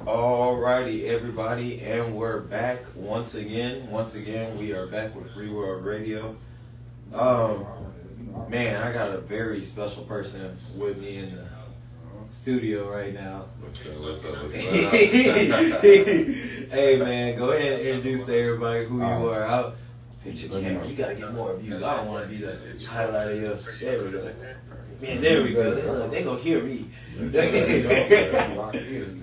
Alrighty, everybody, and we're back once again. Once again, we are back with Free World Radio. Man, I got a very special person with me in the studio right now. What's up? Hey, man, go ahead and introduce to everybody who you are. I'll fit your camera. You gotta get more views. I don't want to be the highlight of your. There we go. Man, there we go. They gonna hear me. Crew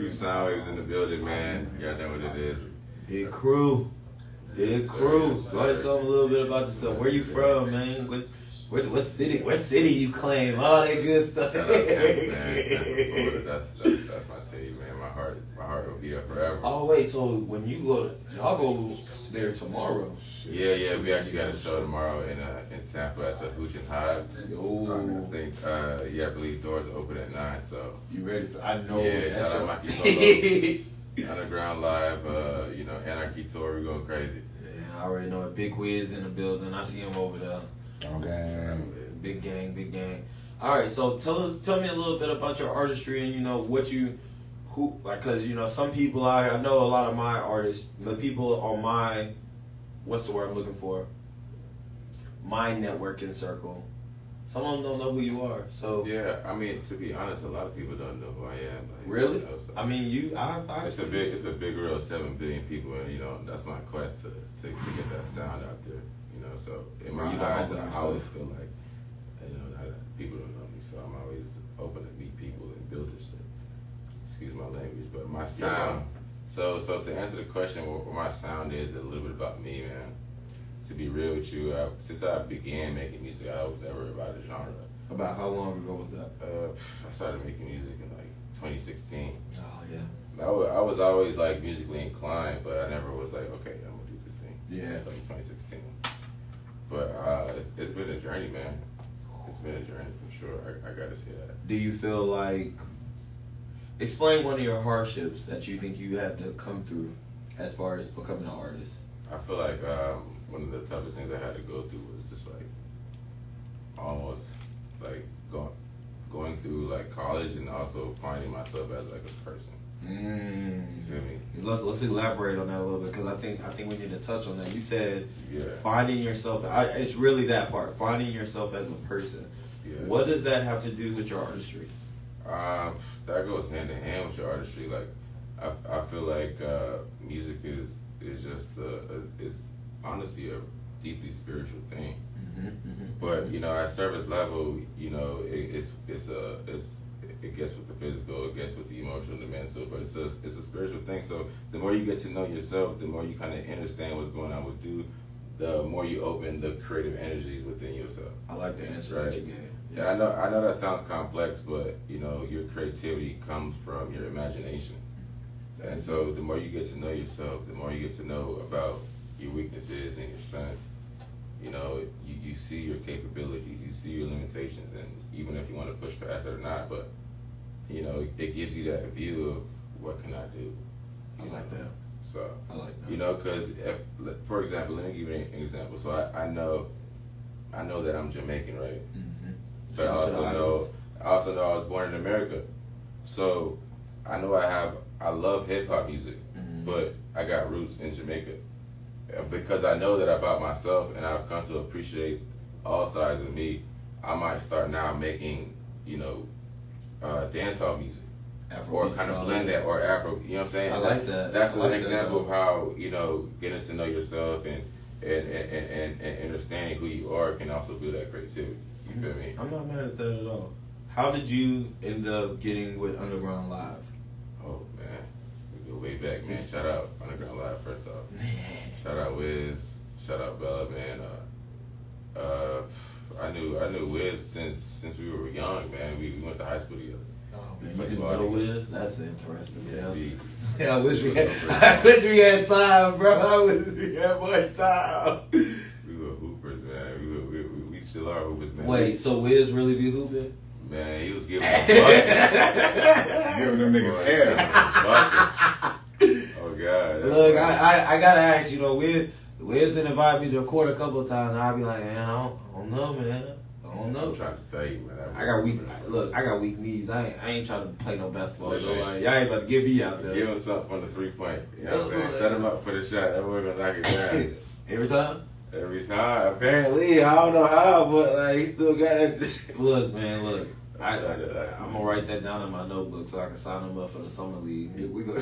Soundwaves in the building, man. Y'all know what it is. Big crew. Big crew. Go ahead and tell them a little bit about yourself. Where you from, man? What city? What city you claim? All that good stuff. Shout out Tampa, man. Florida. That's my city, man. My heart will be there forever. Oh wait, so when you go, y'all go there tomorrow? Yeah. We actually got a show tomorrow in Tampa at the Hooch and Hive. Yo. I think, I believe doors open at 9. So You ready for? I know. yeah, That's shout out your- my Underground Live. Anarchy tour. We going crazy. Yeah, I already know it. Big Wiz in the building. I see him over there. Okay. Big gang. All right, so tell me a little bit about your artistry and because some people I know a lot of my artists, the people on my, what's the word I'm looking for? My networking circle. Some of them don't know who you are. So Yeah, I mean, to be honest, a lot of people don't know who I am. really, So I mean I it's a big real 7 billion people, and that's my quest to get that sound out there. So in my You don't eyes, open I yourself. always feel like that people don't know me, so I'm always open to meet people and build this shit. Excuse my language, but my sound. So to answer the question, what my sound is a little bit about me, man. To be real with you, since I began making music, I was never about a genre. About how long ago was that? I started making music in like 2016. Oh yeah. I was always like musically inclined, but I never was like, okay, I'm gonna do this thing. Yeah. Since like 2016. But it's been a journey, man. It's been a journey for sure. I gotta say that. Do you feel like, explain one of your hardships that you think you had to come through as far as becoming an artist? I feel like one of the toughest things I had to go through was just like almost like going through like college and also finding myself as like a person. You feel me? Let's elaborate on that a little bit because I think we need to touch on that. You said Yeah. finding yourself. It's really that part. Finding yourself as a person. Yeah. What does that have to do with your artistry? That goes hand in hand with your artistry. Like, I feel like music is just it's honestly a deeply spiritual thing. But at service level, it gets with the physical, it gets with the emotional, the mental, but it's a spiritual thing. So the more you get to know yourself, the more you kind of understand what's going on with you, the more you open the creative energies within yourself. I like the answer that you gave. Yeah, I know that sounds complex, but your creativity comes from your imagination. And so the more you get to know yourself, the more you get to know about your weaknesses and your strengths, you see your capabilities, you see your limitations, and even if you want to push past it or not, but it gives you that view of what can I do. I like that. So I like that. because for example, let me give you an example. So I know that I'm Jamaican, right? But I also know I was born in America, so I know I love hip hop music, but I got roots in Jamaica because I know that about myself, and I've come to appreciate all sides of me. I might start now making dancehall music. Afro Or beats kind and of all blend that, or Afro, you know what I'm saying? I like that. That's I like an that, example though. of how, getting to know yourself and understanding who you are can also build that creativity. You feel me? I'm not mad at that at all. How did you end up getting with Underground Live? Oh, man. We go way back, man. Shout out Underground Live, first off. Shout out Wiz. Shout out Bella, man. I knew Wiz since we were young, man. We went to high school together. Oh man, you do know Wiz? That's interesting. Yeah, I wish we had time, bro. I wish we had more time. We were hoopers, man. We still are hoopers, man. Wait, so Wiz really be hooping? Man, he was giving them buckets. Giving them niggas air. Oh God. Look, I gotta ask, Wiz didn't invite me to record a couple of times, and I'd be like, man, I don't know, man. I I don't know. I'm trying to tell you, man. I got weak knees. I ain't trying to play no basketball. So like, y'all ain't about to get me out there. Give him something from the 3-point. You know what I'm saying? Set him up for the shot. That boy gonna knock it down. Every time? Every time. Apparently, I don't know how, but like he still got that shit. Look, man, look. I'm gonna write that down in my notebook so I can sign him up for the summer league. We go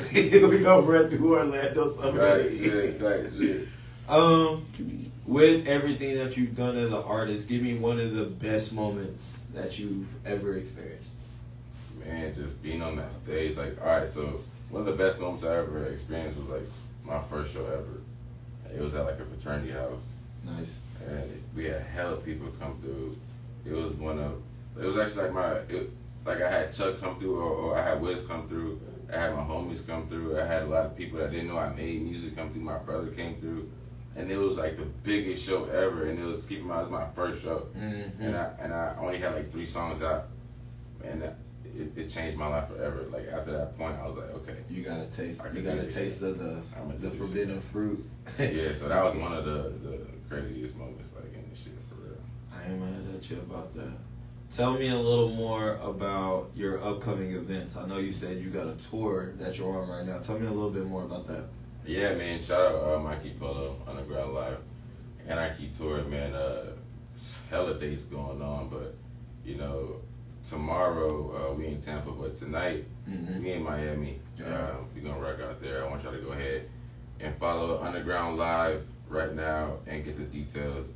run through Orlando summer league. Right, shit. With everything that you've done as an artist, give me one of the best moments that you've ever experienced. Man, just being on that stage. Like, all right, so one of the best moments I ever experienced was like my first show ever. It was at like a fraternity house. Nice. And we had hella people come through. It was actually like I had Chuck come through, or I had Wiz come through. I had my homies come through. I had a lot of people that didn't know I made music come through. My brother came through. And it was like the biggest show ever, and it was, keep in mind, it was my first show, and I only had like 3 songs out, and it changed my life forever. Like after that point, I was like, okay, you got a taste of the forbidden fruit. Yeah, so that was one of the craziest moments, like in this shit, for real. I ain't mad at you about that. Tell me a little more about your upcoming events. I know you said you got a tour that you're on right now. Tell me a little bit more about that. Yeah, man. Shout out Mikey Polo, Underground Live, Anarchy Tour, man. Hella dates going on, but you know, tomorrow we in Tampa, but tonight we in Miami. We gonna rock out there. I want y'all to go ahead and follow Underground Live right now and get the details.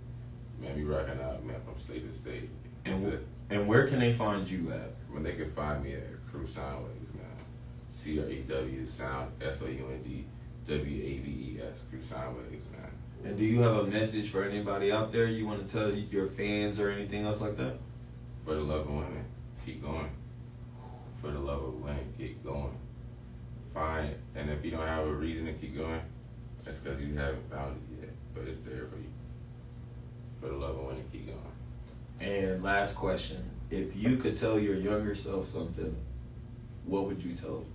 Man, we rocking out, man, from state to state. And where can they find you at? When they can find me at Crew Soundwaves, man. CREW Sound SOUND. WAVES, Crew Soundwaves, man. And do you have a message for anybody out there you want to tell your fans or anything else like that? For the love of women, keep going. For the love of women, keep going. Find, and if you don't have a reason to keep going, that's because you haven't found it yet. But it's there for you. For the love of women, keep going. And last question: if you could tell your younger self something, what would you tell them?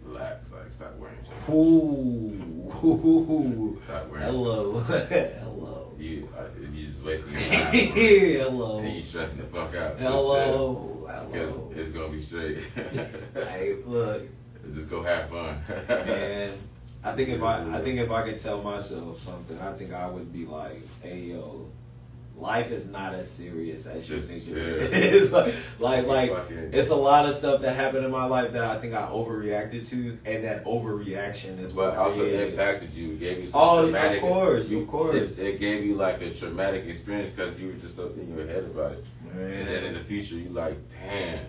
Relax, like stop wearing shit. Ooh. Stop wearing Hello. Hello. You just wasting your time. Hello. And you stressing the fuck out. Hello. Hello. It's gonna be straight. Hey, look. Just go have fun. Man, I think if I could tell myself something, I think I would be like, hey yo, life is not as serious as you think it is. like it's a lot of stuff that happened in my life that I think I overreacted to, and that overreaction is what also impacted you. It gave you some traumatic. Of course. It gave you like a traumatic experience because you were just up in your head about it. Man. And then in the future, you like, damn.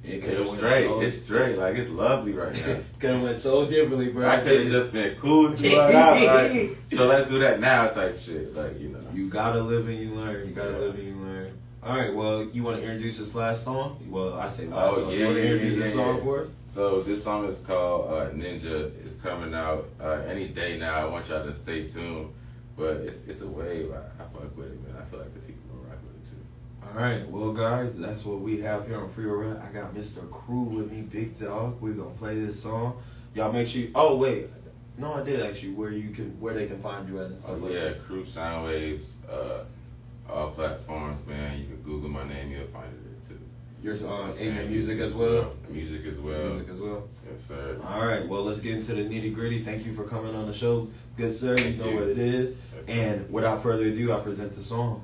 It It's straight. It's straight. Like, it's lovely right now. Could have went so differently, bro. I could have just been cool to like, so let's do that now type shit. Like, you know. You gotta live and you learn. Live and you learn. All right, well, you want to introduce this last song? Well, I say last song. You want to introduce this song for us? So this song is called Ninja. It's coming out any day now. I want y'all to stay tuned. But it's a wave. I fuck with it, man. I feel like the people will rock with it too. All right, well, guys, that's what we have here on Free Run. I got Mr. Crew with me, Big Dog. We're gonna play this song. Y'all make sure. Oh wait, no, I did ask you where they can find you at and stuff like that. Yeah, Crew Soundwaves, all platforms, man. You can Google my name, you'll find it there too. In your music as well. Music as well. Yes, sir. All right, well, let's get into the nitty gritty. Thank you for coming on the show, good sir. You know what it is. Yes, and without further ado, I present the song.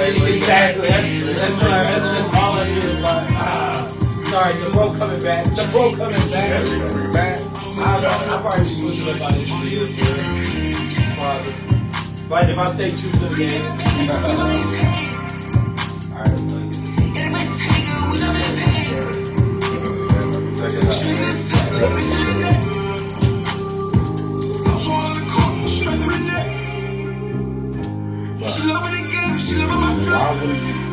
Exactly. That's all it is. Like, sorry, the bro coming back. I probably switch it up on this. But if I stay true to the game. Alright, let's go. She loving the game, she loving my flow. Why would you